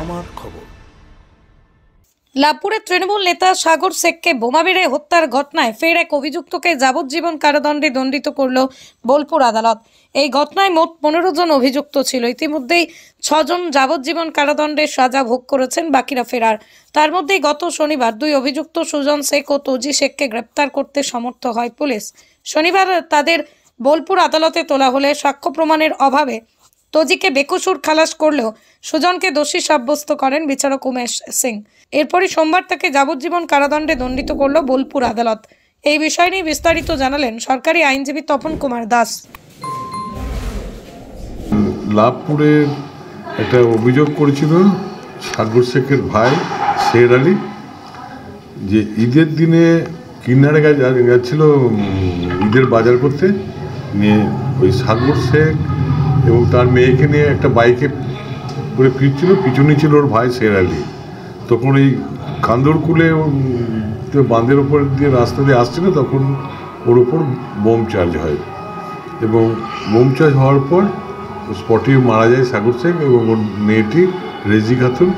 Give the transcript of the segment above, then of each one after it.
আমার খবর। লাভপুরের তৃণমূল নেতা সাগর শেখকে বোমা মেরে হত্যার ঘটনায় ফের এক অভিযুক্তকে যাবজ্জীবন কারাদণ্ডে দণ্ডিত করল বোলপুর আদালত। এই ঘটনায় মোট 15 জন অভিযুক্ত ছিল। ইতিমধ্যেই 6 জন যাবজ্জীবন কারাদণ্ডের সাজা ভোগ করেছেন, বাকিরা ফেরার। তার মধ্যেই গত শনিবার 2 অভিযুক্ত সুজন শেখ ও তজি শেখকে গ্রেপ্তার করতে সমর্থ হয় পুলিশ। শনিবার তাদের বোলপুর আদালতে তোলা হলে সাক্ষ্য প্রমাণের অভাবে তজিকে বেকসুর খালাস করলেও সুজনকে দোষী সাব্যস্ত করেন বিচারক উমেশ সিং। এরপরই সোমবার তাকে যাবজ্জীবন কারাদণ্ডে দণ্ডিত করল বোলপুর আদালত। এই বিষয় নিয়ে বিস্তারিত জানালেন সরকারি আইনজীবী তপন কুমার দাস। লাভপুরে একটা অভিযোগ করেছিল সাগর শেখের ভাই শের আলী, যে ঈদের দিনে কিন্নারে গেছিল ঈদের বাজার করতে, নিয়ে ওই সাগর শেখ এবং তার মেয়েকে নিয়ে একটা বাইকে করে ফিরছিল, পিছনে ছিল ওর ভাই শের আলী। তখন এই কান্দরকুলে বাঁধের ওপর দিয়ে রাস্তা দিয়ে আসছিল, তখন ওর ওপর বোম চার্জ হয় এবং বোম চার্জ হওয়ার পর স্পটে মারা যায় সাগর শেখ এবং ওর মেয়েটি রেজি খাতুন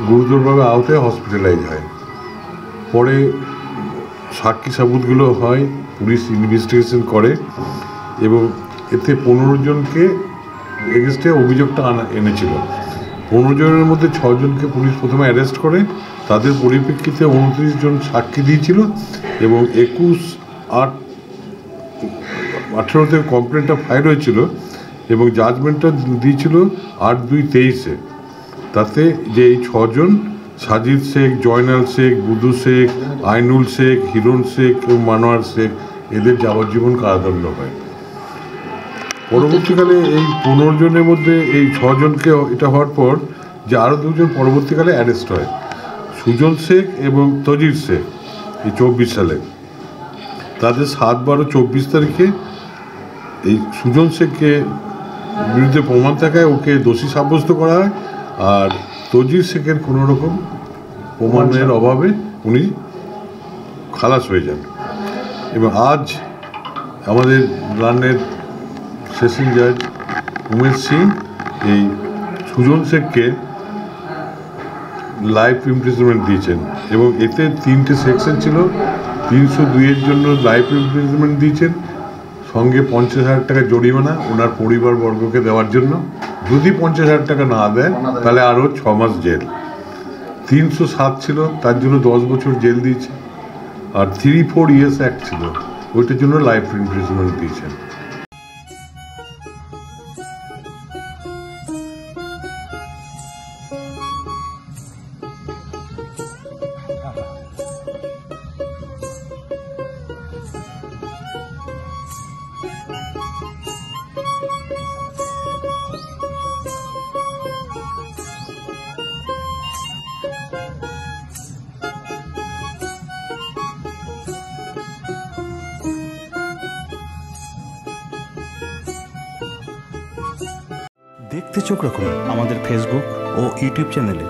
গুরুতরভাবে আহত হয়ে হসপিটালাইজ হয়। পরে সাক্ষী সাবুতগুলো হয়, পুলিশ ইনভেস্টিগেশন করে এবং এতে 15 জনকে এগেনস্টে অভিযোগটা এনেছিল। 15 জনের মধ্যে 6 জনকে পুলিশ প্রথমে অ্যারেস্ট করে, তাদের পরিপ্রেক্ষিতে 29 জন সাক্ষী দিয়েছিল এবং 21/8/18-তে কমপ্লেনটা ফাইল হয়েছিল এবং জাজমেন্টটা দিয়েছিল 8/2/23-এ। তাতে যে এই 6 জন সাজিদ শেখ, জয়নাল শেখ, বুধু শেখ, আইনুল শেখ, হিরণ শেখ এবং মানোয়ার শেখ, এদের যাবজ্জীবন কারাদণ্ড হয়। পরবর্তীকালে এই 15 জনের মধ্যে এই 6 জনকে এটা হওয়ার পর যে আরও 2 জন পরবর্তীকালে অ্যারেস্ট হয়, সুজন শেখ এবং তজির শেখ, এই 24 সালে। তাদের 7/12/24 তারিখে এই সুজন শেখকে বিরুদ্ধে প্রমাণ থাকায় ওকে দোষী সাব্যস্ত করা হয়, আর তজির শেখের কোনো রকম প্রমাণের অভাবে উনি খালাস হয়ে যান। এবং আজ আমাদের লার্নের সেশন জাজ উমেশ সিং এই সুজন শেখকে লাইফ ইমপ্রিজনমেন্ট দিয়েছেন এবং এতে 3টে সেকশন ছিল। 302-এর জন্য লাইফ ইমপ্রিজনমেন্ট দিয়েছেন, সঙ্গে 50,000 টাকা জরিমানা ওনার পরিবারবর্গকে দেওয়ার জন্য। যদি 50,000 টাকা না দেয় তাহলে আরও 6 মাস জেল। 307 ছিল, তার জন্য 10 বছর জেল দিয়েছে। আর 3-4 ইয়ার্স অ্যাক্ট ছিল, ওইটার জন্য লাইফ ইমপ্রিজনমেন্ট দিয়েছেন। দেখতে চোখ রাখুন আমাদের ফেসবুক ও ইউটিউব চ্যানেলে।